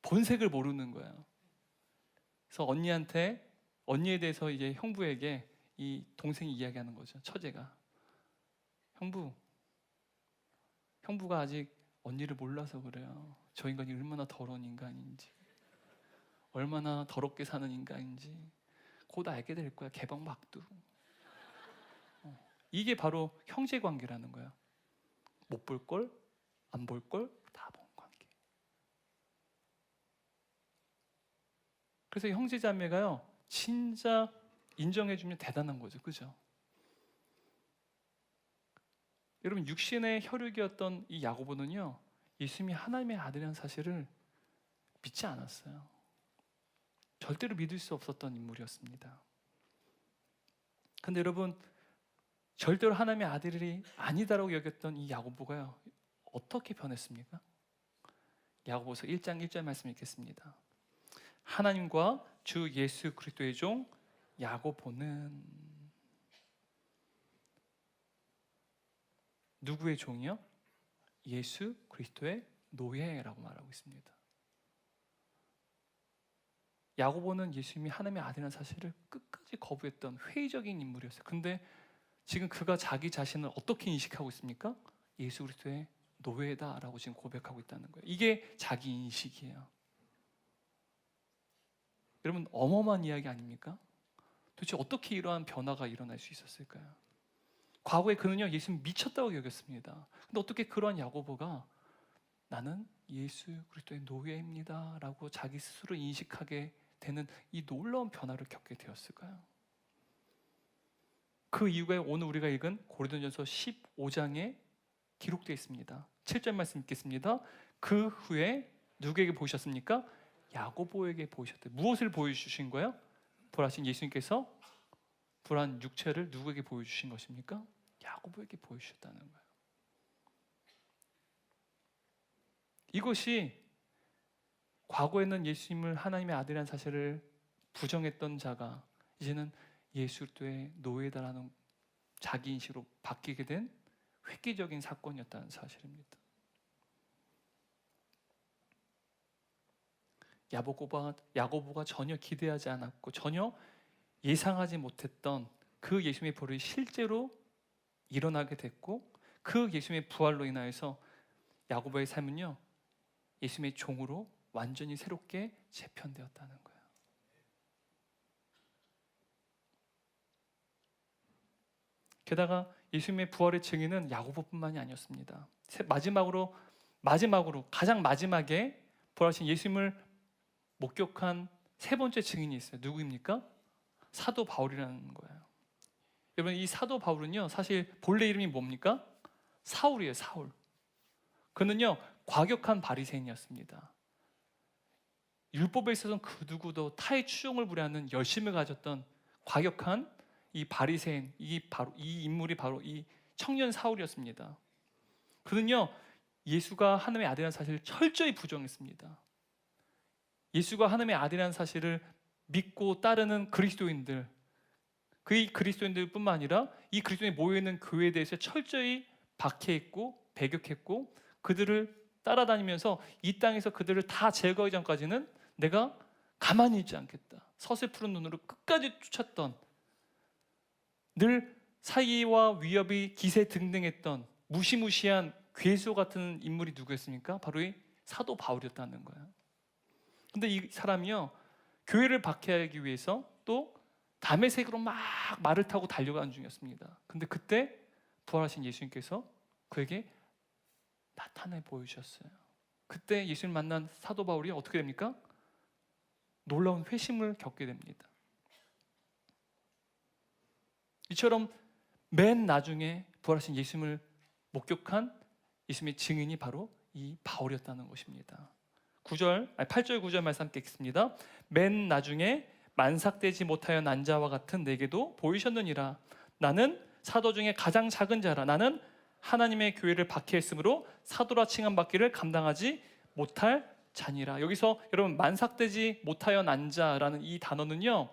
본색을 모르는 거예요. 그래서 언니에 대해서 이제 형부에게 이 동생이 이야기하는 거죠. 처제가, 형부가 아직 언니를 몰라서 그래요. 저 인간이 얼마나 더러운 인간인지, 얼마나 더럽게 사는 인간인지 곧 알게 될 거야. 개방박두. 이게 바로 형제 관계라는 거야. 못 볼 걸, 안 볼 걸 다 본 관계. 그래서 형제 자매가요, 진짜 인정해주면 대단한 거죠, 그죠? 여러분, 육신의 혈육이었던 이 야고보는요, 예수님이 하나님의 아들이라는 사실을 믿지 않았어요. 절대로 믿을 수 없었던 인물이었습니다. 근데 여러분, 절대로 하나님의 아들이 아니다라고 여겼던 이 야고보가요, 어떻게 변했습니까? 야고보서 1장 1절 말씀 읽겠습니다. 하나님과 주 예수 그리스도의 종 야고보는 누구의 종이요? 예수 그리스도의 노예라고 말하고 있습니다. 야고보는 예수님이 하나님의 아들이라는 사실을 끝까지 거부했던 회의적인 인물이었어요. 근데 지금 그가 자기 자신을 어떻게 인식하고 있습니까? 예수 그리스도의 노예다라고 지금 고백하고 있다는 거예요. 이게 자기 인식이에요. 여러분, 어마어마한 이야기 아닙니까? 도대체 어떻게 이러한 변화가 일어날 수 있었을까요? 과거에 그는요, 예수님 미쳤다고 여겼습니다. 근데 어떻게 그러한 야고보가 나는 예수 그리스도의 노예입니다 라고 자기 스스로 인식하게 되는 이 놀라운 변화를 겪게 되었을까요? 그 이유가 오늘 우리가 읽은 고린도전서 15장에 기록되어 있습니다. 7절 말씀 읽겠습니다. 그 후에 누구에게 보이셨습니까? 야고보에게 보이셨대요. 무엇을 보여주신 거예요? 부활하신 예수님께서 부활한 육체를 누구에게 보여주신 것입니까? 야고보에게 보여주셨다는 거예요. 이것이 과거에는 예수님을 하나님의 아들이라는 사실을 부정했던 자가 이제는 예수 그리스도의 노예다라는 자기인식으로 바뀌게 된 획기적인 사건이었다는 사실입니다. 야고보가 전혀 기대하지 않았고 전혀 예상하지 못했던 그 예수님의 부활이 실제로 일어나게 됐고, 그 예수님의 부활로 인하여서 야고보의 삶은요, 예수님의 종으로 완전히 새롭게 재편되었다는 거예요. 게다가 예수님의 부활의 증인은 야고보뿐만이 아니었습니다. 마지막으로 가장 마지막에 부활하신 예수님을 목격한 세 번째 증인이 있어요. 누구입니까? 사도 바울이라는 거예요. 여러분, 이 사도 바울은요, 사실 본래 이름이 뭡니까? 사울이에요. 사울. 그는요, 과격한 바리새인이었습니다. 율법에 있어서는 그 누구도 타의 추종을 부려하는 열심을 가졌던 과격한 이 바리새인, 이 인물이 바로 이 청년 사울이었습니다. 그는요, 예수가 하나님의 아들이라는 사실을 철저히 부정했습니다. 예수가 하나님의 아들이라는 사실을 믿고 따르는 그리스도인들, 그 그리스도인들뿐만 아니라 이 그리스도인이 모여있는 교회에 대해서 철저히 박해했고 배격했고, 그들을 따라다니면서 이 땅에서 그들을 다 제거하기 전까지는 내가 가만히 있지 않겠다. 서슬푸른 눈으로 끝까지 쫓았던, 늘 사기와 위협이 기세등등했던 무시무시한 괴수 같은 인물이 누구였습니까? 바로 이 사도 바울이었다는 거예요. 근데 이 사람이요, 교회를 박해하기 위해서 또 다메섹으로 막 말을 타고 달려가는 중이었습니다. 근데 그때 부활하신 예수님께서 그에게 나타내 보여주셨어요. 그때 예수님 만난 사도 바울이 어떻게 됩니까? 놀라운 회심을 겪게 됩니다. 이처럼 맨 나중에 부활하신 예수님을 목격한 예수님의 증인이 바로 이 바울이었다는 것입니다. 8절 9절 말씀 함께 읽습니다. 맨 나중에 만삭되지 못하여 난 자와 같은 내게도 보이셨느니라. 나는 사도 중에 가장 작은 자라. 나는 하나님의 교회를 박해했으므로 사도라 칭함 받기를 감당하지 못할 자니라. 여기서 여러분, 만삭되지 못하여 난 자라는 이 단어는요,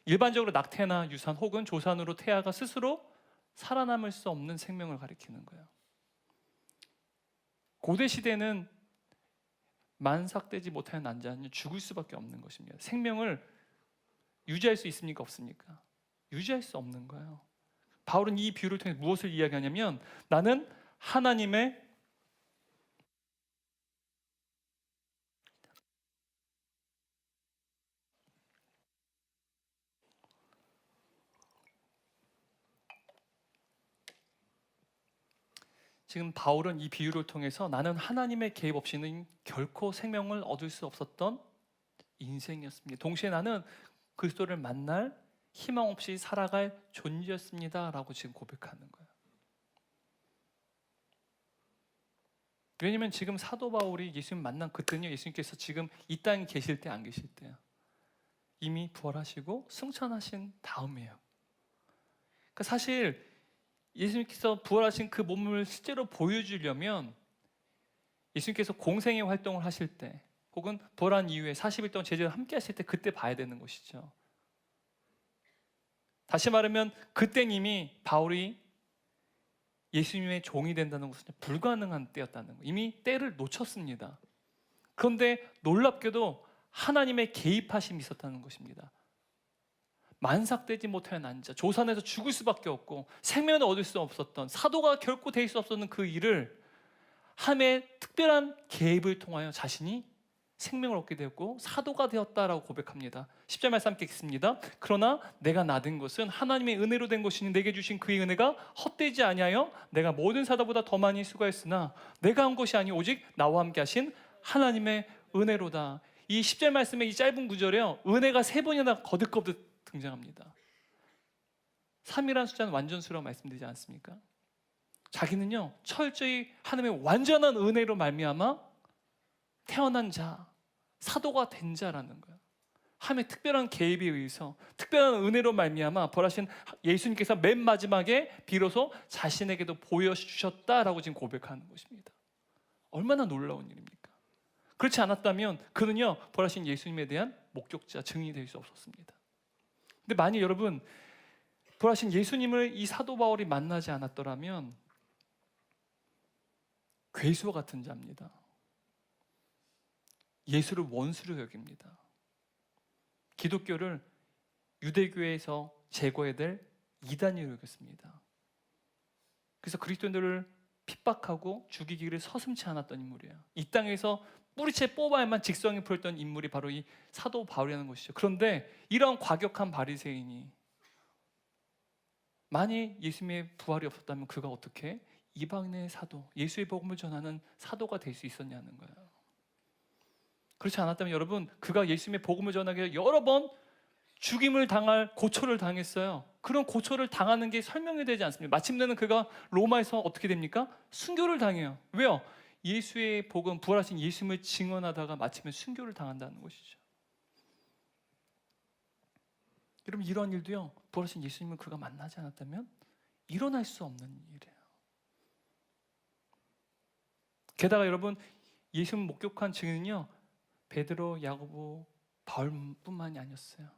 일반적으로 낙태나 유산 혹은 조산으로 태아가 스스로 살아남을 수 없는 생명을 가리키는 거예요. 고대 시대는 만삭되지 못하여 난 자는 죽을 수밖에 없는 것입니다. 생명을 유지할 수 있습니까? 없습니까? 유지할 수 없는 거예요. 바울은 이 비유를 통해 무엇을 이야기하냐면, 나는 하나님의 지금 바울은 이 비유를 통해서 나는 하나님의 개입 없이는 결코 생명을 얻을 수 없었던 인생이었습니다. 동시에 나는 그리스도를 만날 희망 없이 살아갈 존재였습니다 라고 지금 고백하는 거예요. 왜냐하면 지금 사도 바울이 예수님 만난 그때는요, 예수님께서 지금 이 땅에 계실 때 안 계실 때요, 이미 부활하시고 승천하신 다음이에요. 그러니까 사실 예수님께서 부활하신 그 몸을 실제로 보여주려면 예수님께서 공생의 활동을 하실 때, 혹은 부활한 이후에 40일 동안 제자와 함께 하실 때, 그때 봐야 되는 것이죠. 다시 말하면 그땐 이미 바울이 예수님의 종이 된다는 것은 불가능한 때였다는 거예요. 이미 때를 놓쳤습니다. 그런데 놀랍게도 하나님의 개입하심이 있었다는 것입니다. 만삭되지 못하여 난 자, 조산에서 죽을 수밖에 없고 생명을 얻을 수 없었던, 사도가 결코 될 수 없었던 그 일을 하나님의 특별한 개입을 통하여 자신이 생명을 얻게 되었고 사도가 되었다라고 고백합니다. 10절 말씀 함께 읽습니다. 그러나 내가 나된 것은 하나님의 은혜로 된 것이니 내게 주신 그의 은혜가 헛되지 아니하여 내가 모든 사도보다 더 많이 수고했으나 내가 한 것이 아니 오직 나와 함께 하신 하나님의 은혜로다. 이 10절 말씀의 이 짧은 구절에요, 은혜가 3번이나 거듭거듭 등장합니다. 3이라는 숫자는 완전수라고 말씀드리지 않습니까? 자기는요, 철저히 하나님의 완전한 은혜로 말미암아 태어난 자, 사도가 된 자라는 거예요. 하나님의 특별한 개입에 의해서, 특별한 은혜로 말미암아 벌하신 예수님께서 맨 마지막에 비로소 자신에게도 보여주셨다라고 지금 고백하는 것입니다. 얼마나 놀라운 일입니까? 그렇지 않았다면 그는요, 벌하신 예수님에 대한 목격자, 증인이 될 수 없었습니다. 근데 만약 여러분, 부활하신 예수님을 이 사도 바울이 만나지 않았더라면 괴수와 같은 자입니다. 예수를 원수로 여깁니다. 기독교를 유대교에서 제거해야 될 이단으로 여겼습니다. 그래서 그리스도인들을 핍박하고 죽이기를 서슴지 않았던 인물이에요. 이 땅에서 뿌리채 뽑아야만 직성이 풀었던 인물이 바로 이 사도 바울이라는 것이죠. 그런데 이런 과격한 바리새인이 만일 예수님의 부활이 없었다면 그가 어떻게 이방인의 사도, 예수의 복음을 전하는 사도가 될 수 있었냐는 거예요. 그렇지 않았다면 여러분, 그가 예수님의 복음을 전하기 위해 여러 번 죽임을 당할 고초를 당했어요. 그런 고초를 당하는 게 설명이 되지 않습니다. 마침내는 그가 로마에서 어떻게 됩니까? 순교를 당해요. 왜요? 예수의 복음, 부활하신 예수님을 증언하다가 마침내 순교를 당한다는 것이죠. 여러분, 이러한 일도요, 부활하신 예수님을 그가 만나지 않았다면 일어날 수 없는 일이에요. 게다가 여러분, 예수님 목격한 증인은요, 베드로, 야고보, 바울뿐만이 아니었어요.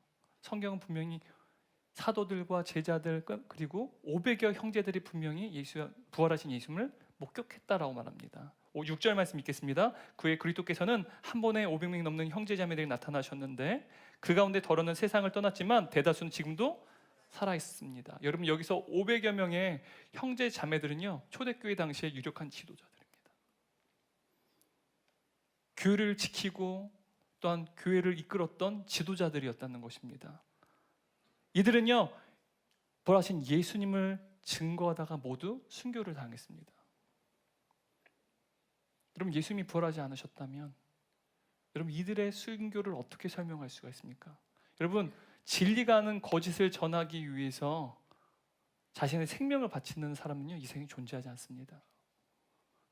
성경은 분명히 사도들과 제자들 그리고 500여 형제들이 분명히 부활하신 예수님을 목격했다라고 말합니다. 6절 말씀 읽겠습니다. 그의 그리스도께서는 한 번에 500명이 넘는 형제자매들이 나타나셨는데 그 가운데 덜어는 세상을 떠났지만 대다수는 지금도 살아 있습니다. 여러분, 여기서 500여 명의 형제 자매들은요, 초대교회 당시에 유력한 지도자들입니다. 교회를 지키고 또한 교회를 이끌었던 지도자들이었다는 것입니다. 이들은요, 부활하신 예수님을 증거하다가 모두 순교를 당했습니다. 여러분, 예수님이 부활하지 않으셨다면 여러분, 이들의 순교를 어떻게 설명할 수가 있습니까? 여러분, 진리가 아닌 거짓을 전하기 위해서 자신의 생명을 바치는 사람은요, 이 세상에 존재하지 않습니다.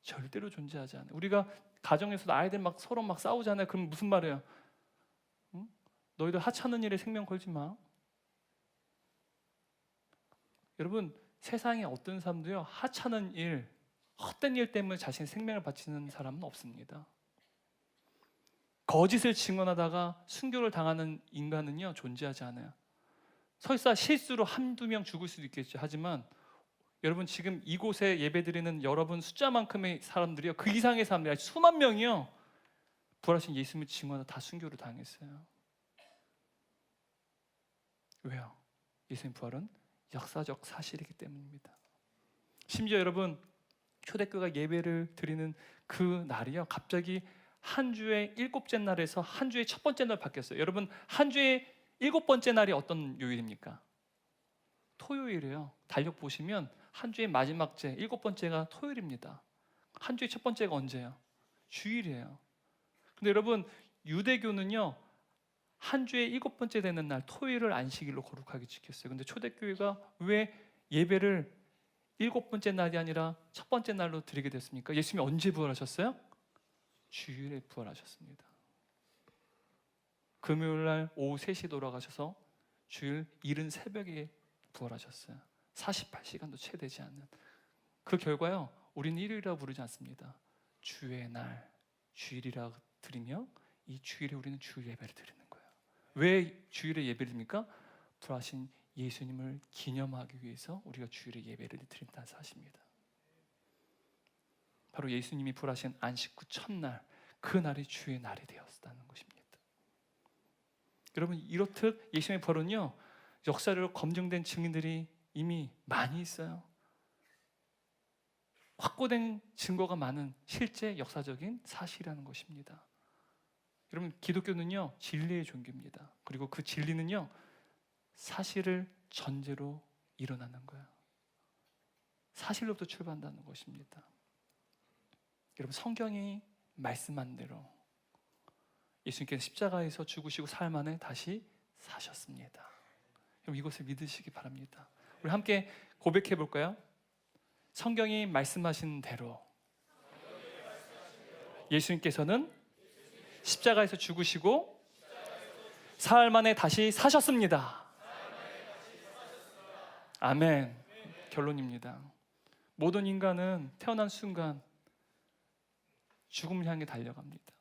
절대로 존재하지 않아요. 우리가 가정에서도 아이들 막 서로 막 싸우잖아요. 그럼 무슨 말이에요? 응? 너희들 하찮은 일에 생명 걸지 마. 여러분, 세상에 어떤 사람도요, 하찮은 일, 헛된 일 때문에 자신의 생명을 바치는 사람은 없습니다. 거짓을 증언하다가 순교를 당하는 인간은요, 존재하지 않아요. 설사 실수로 한두 명 죽을 수도 있겠죠. 하지만 여러분, 지금 이곳에 예배드리는 여러분 숫자만큼의 사람들이요, 그 이상의 사람들이 수만 명이요, 부활하신 예수님을 증언하다 다 순교를 당했어요. 왜요? 예수님 부활은 역사적 사실이기 때문입니다. 심지어 여러분, 초대교회가 예배를 드리는 그 날이요, 갑자기 한 주의 7째 날에서 한 주의 첫 번째 날 바뀌었어요. 여러분, 한 주의 7번째 날이 어떤 요일입니까? 토요일이에요. 달력 보시면 한 주의 마지막 째 7번째가 토요일입니다. 한 주의 첫 번째가 언제예요? 주일이에요. 근데 여러분, 유대교는요, 한 주의 7번째 되는 날 토요일을 안식일로 거룩하게 지켰어요. 근데 초대교회가 왜 예배를 7번째 날이 아니라 첫 번째 날로 드리게 됐습니까? 예수님이 언제 부활하셨어요? 주일에 부활하셨습니다. 금요일 날 오후 3시에 돌아가셔서 주일 이른 새벽에 부활하셨어요. 48시간도 채 되지 않는. 그 결과요, 우리는 일요일이라고 부르지 않습니다. 주의 날, 주일이라고 드리며 이 주일에 우리는 주일 예배를 드리는 거예요. 왜 주일에 예배를 드립니까? 부활하신 예수님을 기념하기 위해서 우리가 주일에 예배를 드린다는 사실입니다. 바로 예수님이 부활하신 안식 후 첫날, 그 날이 주의 날이 되었다는 것입니다. 여러분, 이렇듯 예수님의 부활은요, 역사로 검증된 증인들이 이미 많이 있어요. 확보된 증거가 많은 실제 역사적인 사실이라는 것입니다. 여러분, 기독교는요, 진리의 종교입니다. 그리고 그 진리는요, 사실을 전제로 일어나는 거예요. 사실로부터 출발한다는 것입니다. 여러분, 성경이 말씀한 대로 예수님께서 십자가에서 죽으시고 사흘 만에 다시 사셨습니다. 여러분, 이것을 믿으시기 바랍니다. 우리 함께 고백해 볼까요? 성경이 말씀하신 대로 예수님께서는 십자가에서 죽으시고 사흘 만에 다시 사셨습니다. 아멘. 결론입니다. 모든 인간은 태어난 순간 죽음을 향해 달려갑니다.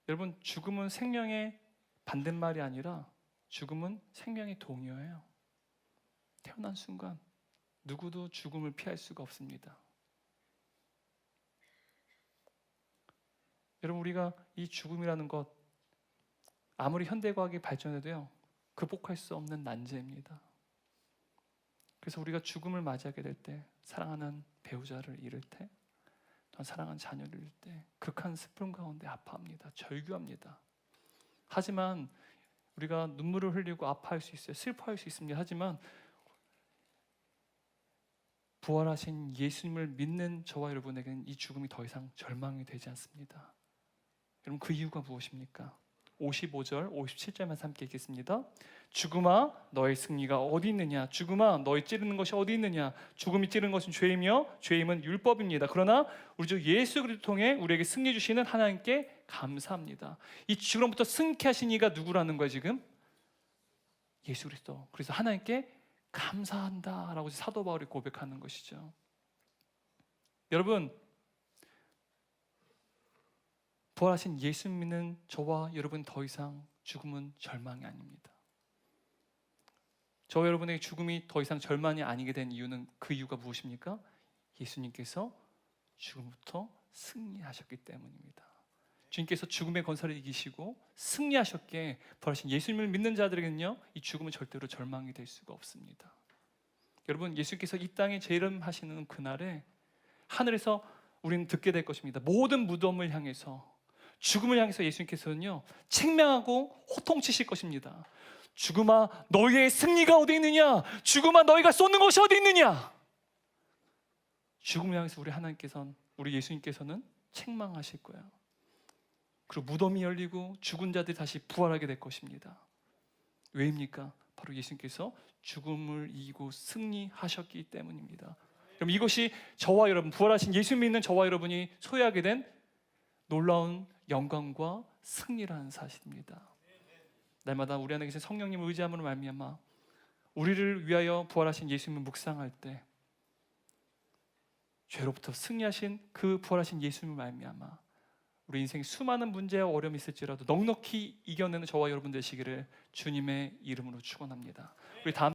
여러분, 죽음은 생명의 반대말이 아니라 죽음은 생명의 동요예요. 태어난 순간 누구도 죽음을 피할 수가 없습니다. 여러분, 우리가 이 죽음이라는 것, 아무리 현대과학이 발전해도요, 극복할 수 없는 난제입니다. 그래서 우리가 죽음을 맞이하게 될 때, 사랑하는 배우자를 잃을 때, 또한 사랑하는 자녀를 잃을 때 극한 슬픔 가운데 아파합니다. 절규합니다. 하지만 우리가 눈물을 흘리고 아파할 수 있어요. 슬퍼할 수 있습니다. 하지만 부활하신 예수님을 믿는 저와 여러분에게는 이 죽음이 더 이상 절망이 되지 않습니다. 여러분, 그 이유가 무엇입니까? 55절, 57절만 함께 읽겠습니다. 죽음아, 너의 승리가 어디 있느냐? 죽음아, 너의 찌르는 것이 어디 있느냐? 죽음이 찌르는 것은 죄이며 죄임은 율법입니다. 그러나 우리 주 예수 그리스도를 통해 우리에게 승리 주시는 하나님께 감사합니다. 이 죽음부터 승케 하신 이가 누구라는 거예요, 지금? 예수 그리스도. 그래서 하나님께 감사한다라고 사도 바울이 고백하는 것이죠. 여러분, 부활하신 예수 믿는 저와 여러분 더 이상 죽음은 절망이 아닙니다. 저와 여러분에게 죽음이 더 이상 절망이 아니게 된 이유는 그 이유가 무엇입니까? 예수님께서 죽음부터 승리하셨기 때문입니다. 주님께서 죽음의 권세를 이기시고 승리하셨기에 부활하신 예수님을 믿는 자들에게는요, 이 죽음은 절대로 절망이 될 수가 없습니다. 여러분, 예수님께서 이 땅에 재림하시는 그날에 하늘에서 우리는 듣게 될 것입니다. 모든 무덤을 향해서, 죽음을 향해서 예수님께서는요 책망하고 호통치실 것입니다. 죽음아, 너희의 승리가 어디 있느냐? 죽음아, 너희가 쏟는 것이 어디 있느냐? 죽음을 향해서 우리 예수님께서는 책망하실 거예요. 그리고 무덤이 열리고 죽은 자들이 다시 부활하게 될 것입니다. 왜입니까? 바로 예수님께서 죽음을 이기고 승리하셨기 때문입니다. 그럼 이것이 저와 여러분, 부활하신 예수 믿는 저와 여러분이 소유하게 된 놀라운 영광과 승리라는 사실입니다. 날마다 우리 안에 계신 성령님을 의지함으로 말미암아 우리를 위하여 부활하신 예수님을 묵상할 때 죄로부터 승리하신 그 부활하신 예수님을 말미암아 우리 인생에 수많은 문제와 어려움이 있을지라도 넉넉히 이겨내는 저와 여러분 되시기를 주님의 이름으로 축원합니다. 우리 다음